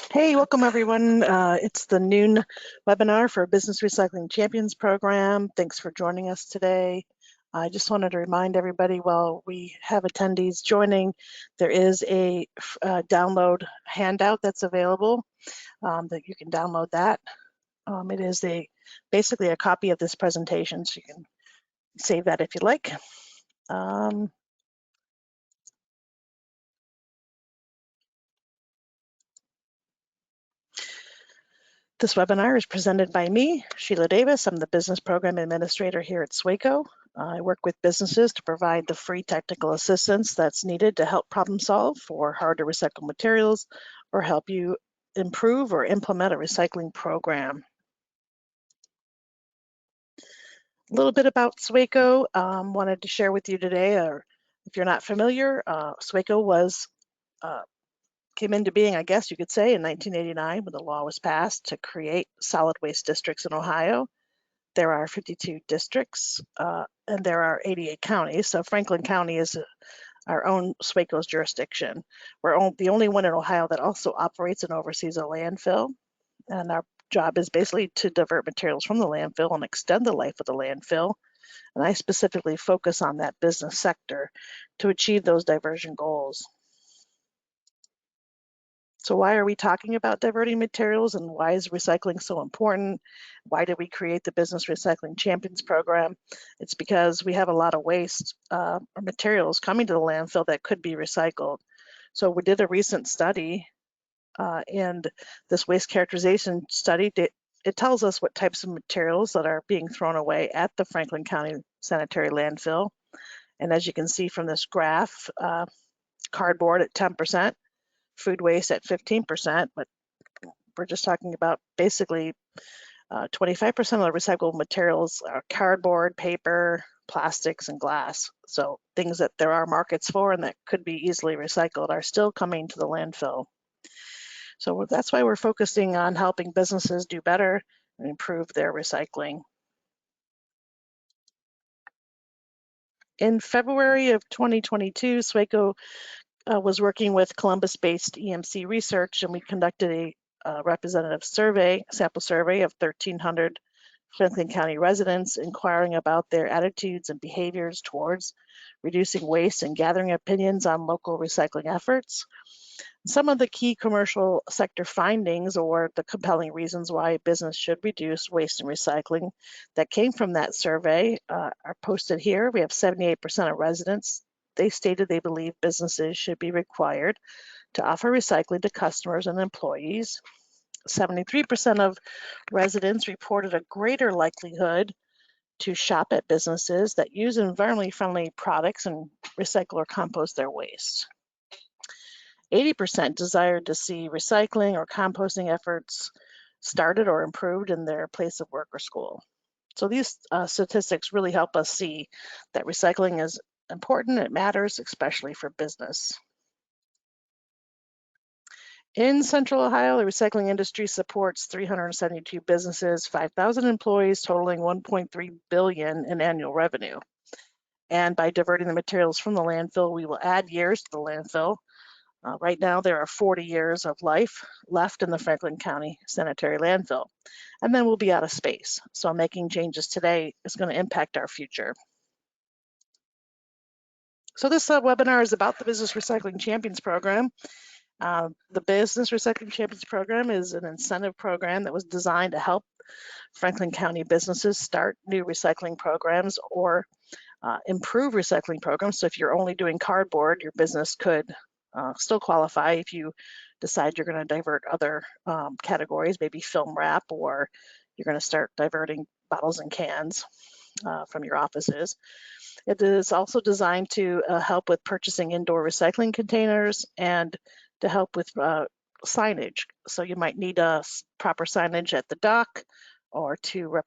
Hey, welcome everyone. It's the noon webinar for Business Recycling Champions Program. Thanks for joining us today. I just wanted to remind everybody while we have attendees joining, there is a download handout that's available that you can download that. It is basically a copy of this presentation, so you can save that if you like. This webinar is presented by me, Sheila Davis. I'm the Business Program Administrator here at SWACO. I work with businesses to provide the free technical assistance that's needed to help problem solve for hard to recycle materials or help you improve or implement a recycling program. A little bit about SWACO. Wanted to share with you today, or if you're not familiar, SWACO came into being, I guess you could say, in 1989 when the law was passed to create solid waste districts in Ohio. There are 52 districts and there are 88 counties. So Franklin County is our own SWACO's jurisdiction. We're the only one in Ohio that also operates and oversees a landfill. And our job is basically to divert materials from the landfill and extend the life of the landfill. And I specifically focus on that business sector to achieve those diversion goals. So why are we talking about diverting materials and why is recycling so important? Why did we create the Business Recycling Champions Program? It's because we have a lot of waste or materials coming to the landfill that could be recycled. So we did a recent study and this waste characterization study, it tells us what types of materials that are being thrown away at the Franklin County Sanitary Landfill. And as you can see from this graph, cardboard at 10%, food waste at 15%, but we're just talking about basically 25% of the recyclable materials are cardboard, paper, plastics, and glass. So things that there are markets for and that could be easily recycled are still coming to the landfill. So that's why we're focusing on helping businesses do better and improve their recycling. In February of 2022, SWACO was working with Columbus-based EMC Research, and we conducted a representative survey, sample survey of 1,300 Franklin County residents inquiring about their attitudes and behaviors towards reducing waste and gathering opinions on local recycling efforts. Some of the key commercial sector findings or the compelling reasons why a business should reduce waste and recycling that came from that survey are posted here. We have 78% of residents. They stated they believe businesses should be required to offer recycling to customers and employees. 73% of residents reported a greater likelihood to shop at businesses that use environmentally friendly products and recycle or compost their waste. 80% desired to see recycling or composting efforts started or improved in their place of work or school. So these statistics really help us see that recycling is important, it matters, especially for business. In Central Ohio, the recycling industry supports 372 businesses, 5,000 employees, totaling $1.3 billion in annual revenue. And by diverting the materials from the landfill, we will add years to the landfill. Right now, there are 40 years of life left in the Franklin County Sanitary Landfill, and then we'll be out of space. So making changes today is going to impact our future. So this webinar is about the Business Recycling Champions Program. The Business Recycling Champions Program is an incentive program that was designed to help Franklin County businesses start new recycling programs or improve recycling programs. So if you're only doing cardboard, your business could still qualify if you decide you're going to divert other categories, maybe film wrap, or you're going to start diverting bottles and cans from your offices. It is also designed to help with purchasing indoor recycling containers and to help with signage. So you might need a proper signage at the dock or to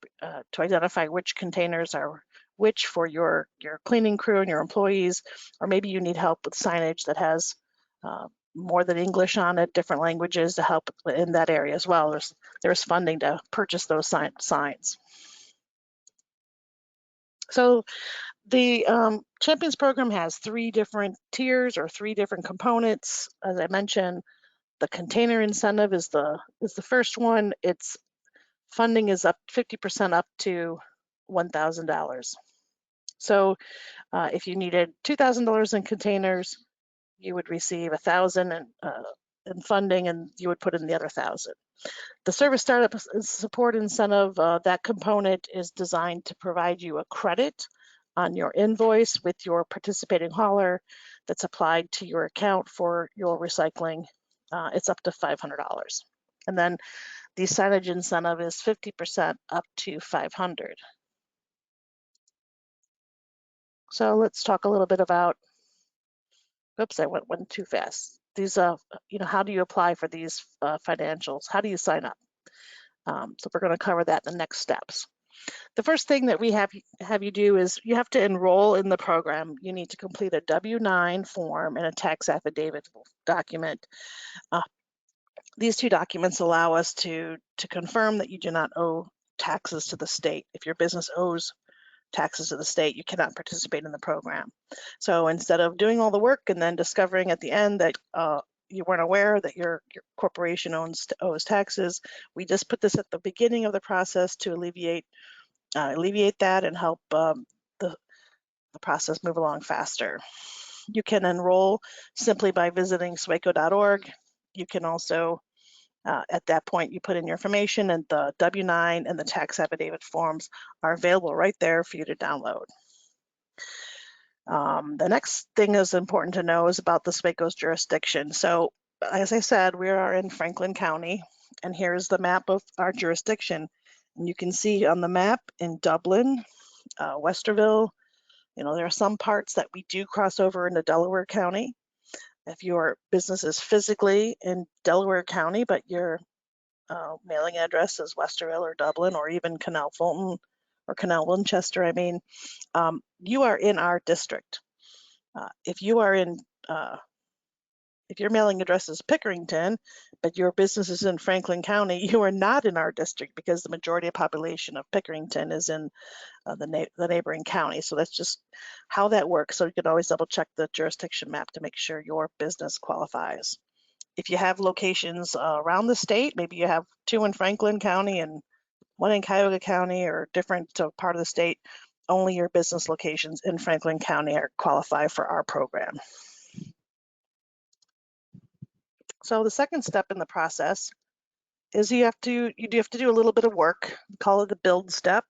identify which containers are which for your cleaning crew and your employees, or maybe you need help with signage that has more than English on it, different languages to help in that area as well. There's funding to purchase those signs. So the Champions program has 3 different tiers or 3 different components. As I mentioned, The container incentive is the first one. Its funding is up 50% up to $1,000. So if you needed $2,000 in containers, you would receive $1,000 in funding, and you would put in the other $1,000. The service startup support incentive, that component is designed to provide you a credit on your invoice with your participating hauler that's applied to your account for your recycling. It's up to $500. And then the signage incentive is 50% up to $500. So let's talk a little bit about, oops, I went too fast. These, how do you apply for these financials? How do you sign up? So we're going to cover that in the next steps. The first thing that we have you do is you have to enroll in the program. You need to complete a W-9 form and a tax affidavit document. These two documents allow us to confirm that you do not owe taxes to the state. If your business owes taxes to the state, you cannot participate in the program. So instead of doing all the work and then discovering at the end that you weren't aware that your corporation owes taxes, we just put this at the beginning of the process to alleviate that and help the process move along faster. You can enroll simply by visiting swaco.org. You can also, at that point, you put in your information, and the W-9 and the tax affidavit forms are available right there for you to download. The next thing is important to know is about the SWACO's jurisdiction. So as I said, we are in Franklin County, and here's the map of our jurisdiction. And you can see on the map in Dublin, Westerville, there are some parts that we do cross over into Delaware County. If your business is physically in Delaware County, but your mailing address is Westerville or Dublin or even Canal Fulton or Canal Winchester, you are in our district. If your mailing address is Pickerington, but your business is in Franklin County, you are not in our district because the majority of population of Pickerington is in the neighboring county. So that's just how that works. So you can always double check the jurisdiction map to make sure your business qualifies. If you have locations around the state, maybe you have 2 in Franklin County and 1 in Cuyahoga County or different part of the state, only your business locations in Franklin County qualify for our program. So the second step in the process is you do have to do a little bit of work. We call it the build step.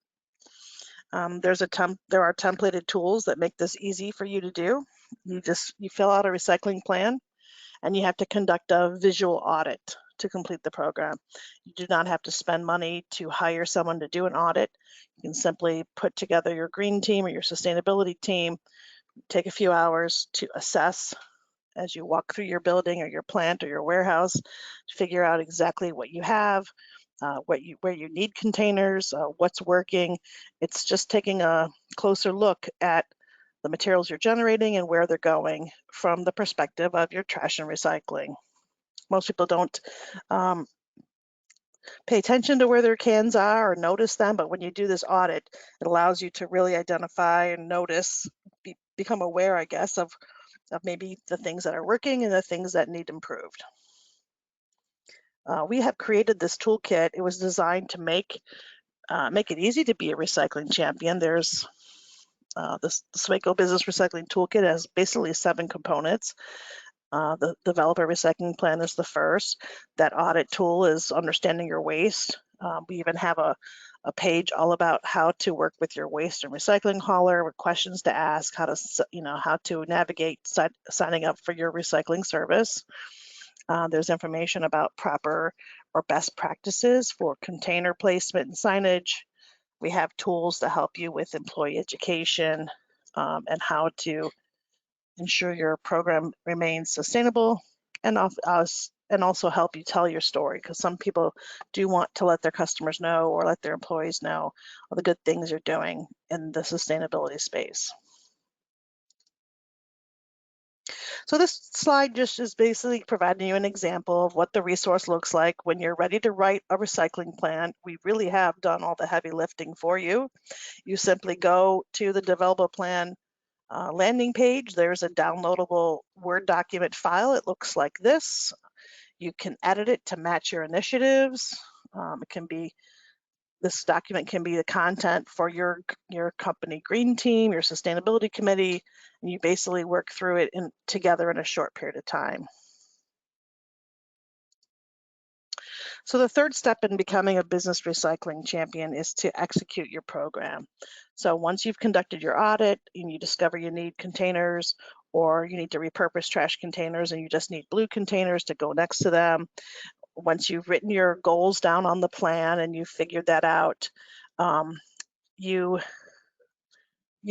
There are templated tools that make this easy for you to do. You fill out a recycling plan, and you have to conduct a visual audit to complete the program. You do not have to spend money to hire someone to do an audit. You can simply put together your green team or your sustainability team, take a few hours to assess as you walk through your building or your plant or your warehouse to figure out exactly what you have, where you need containers, what's working. It's just taking a closer look at the materials you're generating and where they're going from the perspective of your trash and recycling. Most people don't pay attention to where their cans are or notice them, but when you do this audit, it allows you to really identify and notice, become aware, I guess, of maybe the things that are working and the things that need improved. We have created this toolkit. It was designed to make it easy to be a recycling champion. There's the SWACO Business Recycling Toolkit has basically 7 components. The developer recycling plan is the first. That audit tool is understanding your waste. We even have a page all about how to work with your waste and recycling hauler, with questions to ask, how to navigate signing up for your recycling service. There's information about proper or best practices for container placement and signage. We have tools to help you with employee education and how to ensure your program remains sustainable, and also help you tell your story, because some people do want to let their customers know or let their employees know all the good things you're doing in the sustainability space. So this slide just is basically providing you an example of what the resource looks like when you're ready to write a recycling plan. We really have done all the heavy lifting for you. You simply go to the develop a plan landing page. There's a downloadable Word document file. It looks like this. You can edit it to match your initiatives. This document can be the content for your company green team, your sustainability committee, and you basically work through it together in a short period of time. So the third step in becoming a business recycling champion is to execute your program. So once you've conducted your audit and you discover you need containers or you need to repurpose trash containers and you just need blue containers to go next to them, once you've written your goals down on the plan and you've figured that out, you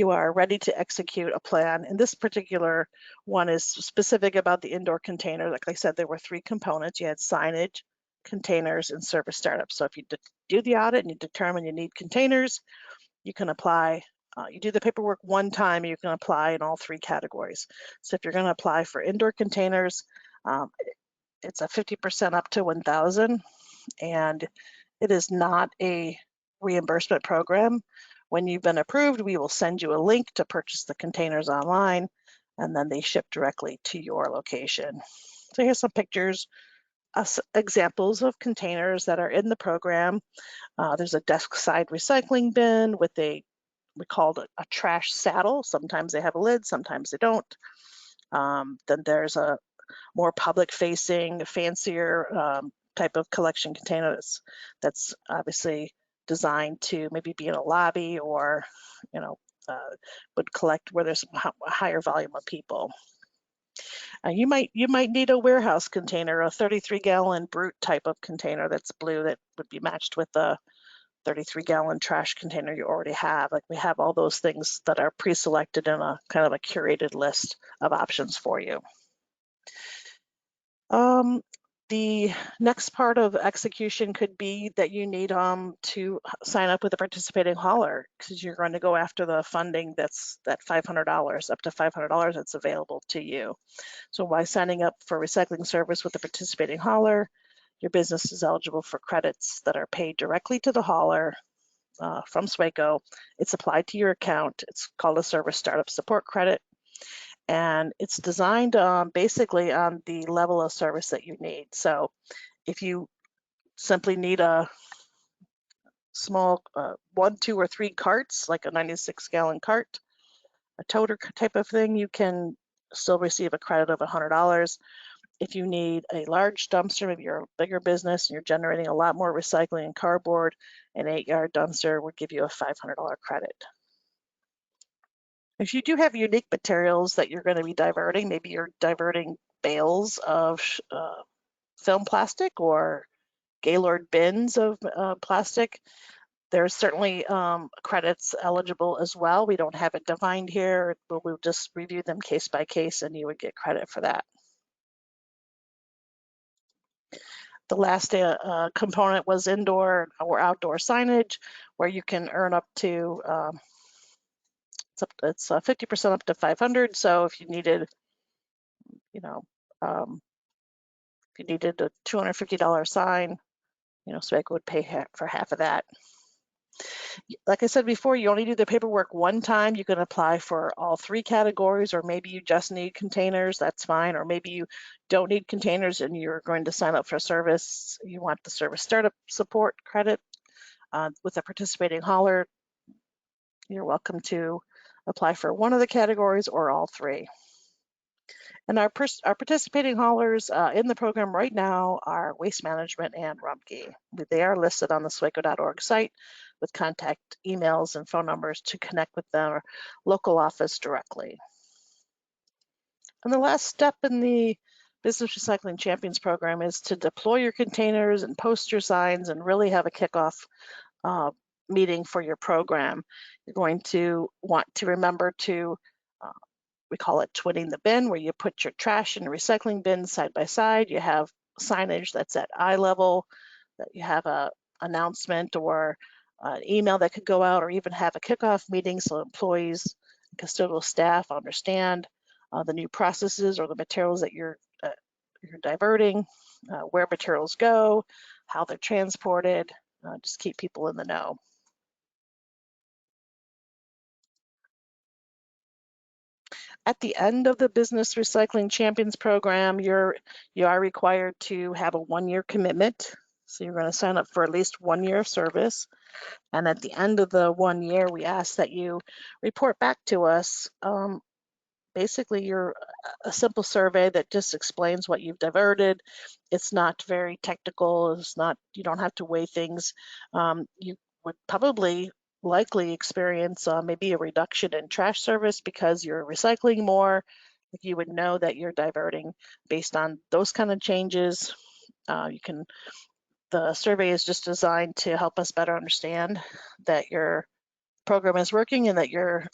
are ready to execute a plan. And this particular one is specific about the indoor container. Like I said, there were 3 components. You had signage, containers, and service startup. So if you do the audit and you determine you need containers, you can apply. You do the paperwork one time, you can apply in all 3 categories. So if you're going to apply for indoor containers, it's a 50% up to 1,000, and it is not a reimbursement program. When you've been approved, we will send you a link to purchase the containers online, and then they ship directly to your location. So here's some pictures, examples of containers that are in the program. There's a desk side recycling bin with we called it a trash saddle. Sometimes they have a lid, sometimes they don't. Then there's a more public facing, fancier type of collection container that's obviously designed to maybe be in a lobby or, would collect where there's a higher volume of people. You might need a warehouse container, a 33-gallon brute type of container that's blue that would be matched with the 33-gallon trash container you already have. Like we have all those things that are pre-selected in a kind of a curated list of options for you. The next part of execution could be that you need to sign up with a participating hauler because you're going to go after the funding that's that $500, up to $500 that's available to you. So by signing up for recycling service with a participating hauler, your business is eligible for credits that are paid directly to the hauler from SWACO. It's applied to your account. It's called a service startup support credit. And it's designed basically on the level of service that you need. So if you simply need a small 1, 2, or 3 carts, like a 96-gallon cart, a toter type of thing, you can still receive a credit of $100. If you need a large dumpster, maybe you're a bigger business and you're generating a lot more recycling and cardboard, an 8-yard dumpster would give you a $500 credit. If you do have unique materials that you're going to be diverting, maybe you're diverting bales of film plastic or Gaylord bins of plastic, there's certainly credits eligible as well. We don't have it defined here, but we'll just review them case by case and you would get credit for that. The last component was indoor or outdoor signage, where you can earn up to it's 50% up to 500. So if you needed, if you needed a $250 sign, SWACO would pay for half of that. Like I said before, you only do the paperwork one time. You can apply for all 3 categories, or maybe you just need containers, that's fine. Or maybe you don't need containers and you're going to sign up for service. You want the service startup support credit with a participating hauler. You're welcome to apply for one of the categories or all 3. And our participating haulers in the program right now are Waste Management and Rumpke. They are listed on the SWACO.org site with contact emails and phone numbers to connect with their local office directly. And the last step in the Business Recycling Champions program is to deploy your containers and post your signs and really have a kickoff meeting for your program. You're going to want to remember to we call it twinning the bin, where you put your trash and recycling bins side by side. You have signage that's at eye level, that you have a announcement or an email that could go out, or even have a kickoff meeting so employees and custodial staff understand the new processes or the materials that you're diverting, where materials go, how they're transported, just keep people in the know. At the end of the Business Recycling Champions program, you are required to have a 1-year commitment. So you're going to sign up for at least 1 year of service. And at the end of the 1 year, we ask that you report back to us. Basically, you're a simple survey that just explains what you've diverted. It's not very technical. It's not, you don't have to weigh things. You would probably likely experience maybe a reduction in trash service because you're recycling more. You would know that you're diverting based on those kind of changes. The survey is just designed to help us better understand that your program is working and that your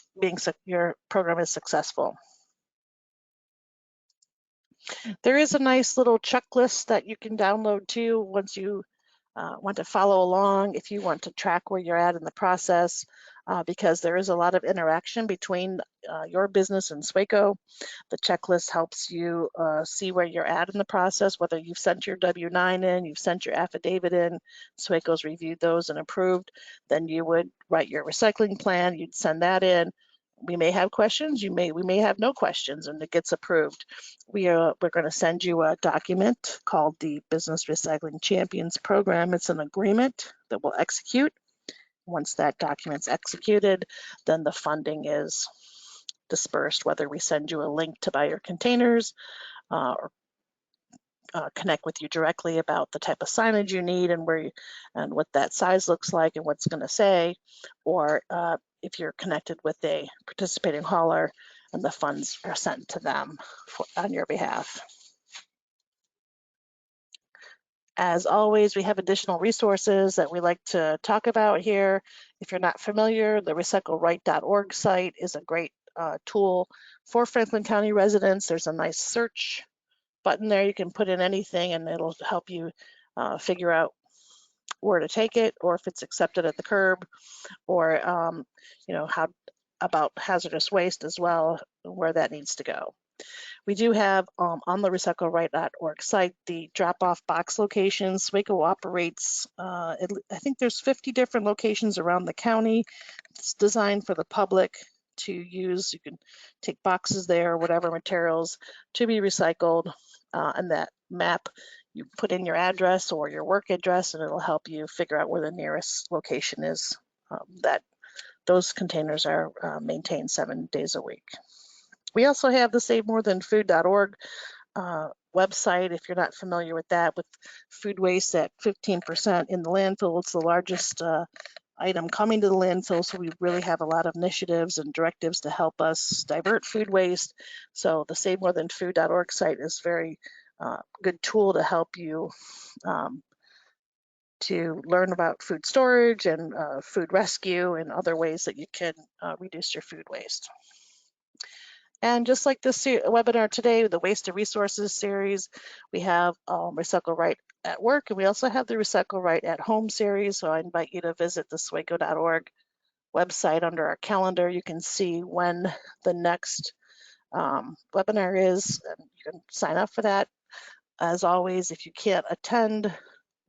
program is successful. There is a nice little checklist that you can download too once you want to follow along, if you want to track where you're at in the process, because there is a lot of interaction between your business and SWACO. The checklist helps you see where you're at in the process, whether you've sent your W-9 in, you've sent your affidavit in, SWACO's reviewed those and approved, then you would write your recycling plan, you'd send that in. We may have questions, we may have no questions, and it gets approved. We're going to send you a document called the Business Recycling Champions Program. It's an agreement that we'll execute. Once that document's executed, then the funding is dispersed, whether we send you a link to buy your containers or connect with you directly about the type of signage you need and and what that size looks like and what's going to say, or if you're connected with a participating hauler and the funds are sent to them on your behalf. As always, we have additional resources that we like to talk about here. If you're not familiar, the recycleright.org site is a great tool for Franklin County residents. There's a nice search button there. You can put in anything and it'll help you figure out where to take it, or if it's accepted at the curb, or how about hazardous waste as well, where that needs to go. We do have on the recycleright.org site the drop-off box locations. SWACO operates, I think there's 50 different locations around the county. It's designed for the public to use. You can take boxes there, whatever materials to be recycled, and that map, you put in your address or your work address and it'll help you figure out where the nearest location is. That those containers are maintained 7 days a week. We also have the SaveMoreThanFood.org website, if you're not familiar with that, with food waste at 15% in the landfill. It's the largest item coming to the landfill, so we really have a lot of initiatives and directives to help us divert food waste. So the SaveMoreThanFood.org site is very good tool to help you to learn about food storage and food rescue and other ways that you can reduce your food waste. And just like this webinar today, the Waste to Resources series, we have Recycle Right at Work, and we also have the Recycle Right at Home series. So I invite you to visit the swaco.org website under our calendar. You can see when the next webinar is, and you can sign up for that. As always, if you can't attend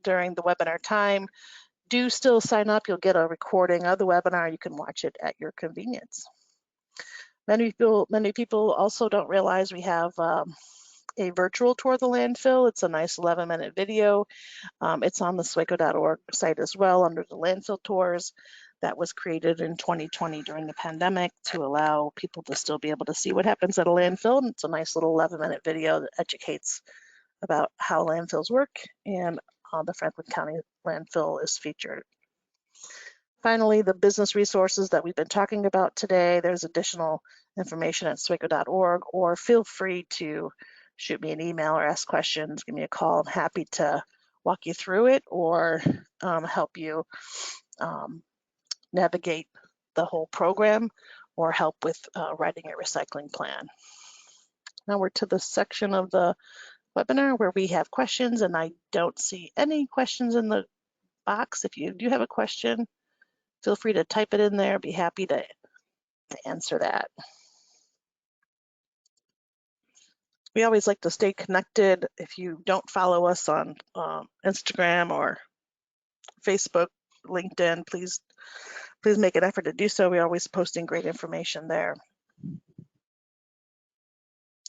during the webinar time, do still sign up. You'll get a recording of the webinar. You can watch it at your convenience. Many people also don't realize we have a virtual tour of the landfill. It's a nice 11-minute video. It's on the swaco.org site as well under the landfill tours. That was created in 2020 during the pandemic to allow people to still be able to see what happens at a landfill. And it's a nice little 11-minute video that educates about how landfills work, and the Franklin County landfill is featured. Finally, the business resources that we've been talking about today, there's additional information at swaco.org, or feel free to shoot me an email or ask questions, give me a call. I'm happy to walk you through it or help you navigate the whole program or help with writing a recycling plan. Now we're to the section of the webinar where we have questions, and I don't see any questions in the box. If you do have a question, feel free to type it in there. I'd be happy to answer that. We always like to stay connected. If you don't follow us on Instagram or Facebook, LinkedIn, please make an effort to do so. We're always posting great information there.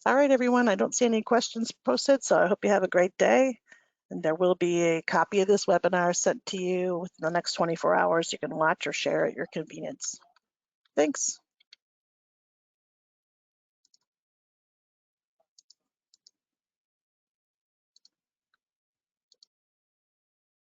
All right, everyone, I don't see any questions posted, so I hope you have a great day. And there will be a copy of this webinar sent to you within the next 24 hours. You can watch or share at your convenience. Thanks.